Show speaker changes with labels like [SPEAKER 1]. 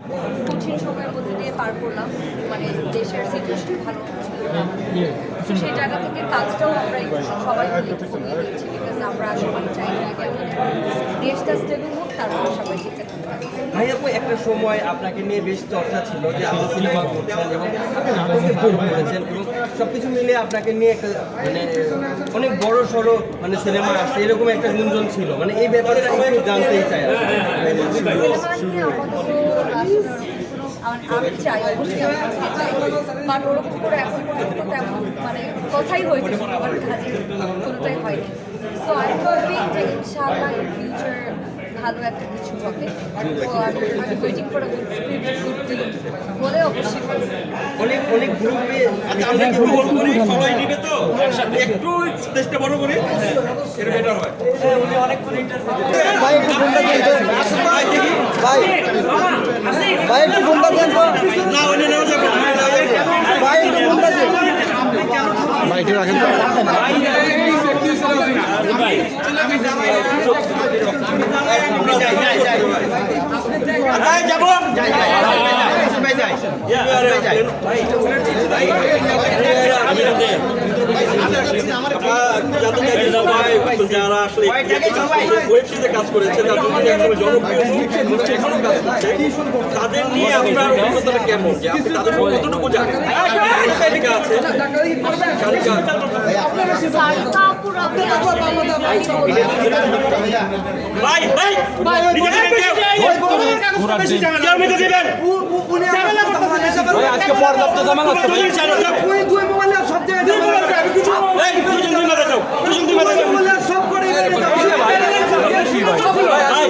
[SPEAKER 1] কঠিন সময়ের মধ্যে দিয়ে পার করলাম, মানে দেশের সিচুয়েশন ভালো ছিল না। তো সেই জায়গা থেকে কাজটাও আমরা একটু সবাই মিলে একটু কমিয়ে দিচ্ছি, বিকজ আমরা সবাই চাই না আগে আমাদের দেশটা স্টেবল হোক, তারপর সবাই টিকে থাকবে।
[SPEAKER 2] ভাই আপু একটা সময় আপনাকে নিয়ে বেশ চর্চা ছিল যে আপনি সিনেমা করছেন এবং আপনি নাটকে ভালো করেছেন এবং সবকিছু মিলে আপনাকে নিয়ে একটা মানে অনেক বড় সড়ো মানে সিনেমা আসছে এরকম একটা গুঞ্জন ছিল, মানে এই ব্যাপারে একটু জানতেই চাই।
[SPEAKER 1] আমি চাই, অবশ্যই আমি করতে চাই, বাট ওরকম করে এখন পর্যন্ত তেমন মানে কথাই হয়েছে, বাট কাজে কোনোটাই হয়নি। সো আই হোপিং যে ইনশাআল্লাহ ইন ফিউচার ভালো একটা কিছু হবে। তো আমি waiting for a good script, good film বলে অবশ্যই
[SPEAKER 2] অনেক অনেক গ্রুপে
[SPEAKER 3] আমরা একটু বড় করি, সবাই নিবে তো একসাথে একটু স্পেসটা বড় করি, এটা বেটার হয়।
[SPEAKER 2] উনি অনেকক্ষণ ইন্টারভিউ
[SPEAKER 4] ভাই একটু ফোনটা দেন তো। ভাই ভাই একটু ফোনটা দেন তো।
[SPEAKER 3] না ওইটা নেওয়া যাবে না,
[SPEAKER 4] ভাই একটু ফোনটা দেন। ভাই একটু রাখেন তো।
[SPEAKER 3] যাবো যারা আসলে ওয়েব সিরিজে কাজ করেছে, তার জন্য একদম জনপ্রিয় এখনো কাজ করছে, তাদের নিয়ে আপনার অভিজ্ঞতাটা কেমন, যে আপনি তাদের কতটুকু জানেন? সারিকা আছে, সারিকা ভাই ভাই
[SPEAKER 4] আজকে পর্যাপ্ত ঝামেলা হচ্ছে ভাই।
[SPEAKER 3] সব করে
[SPEAKER 4] ভাই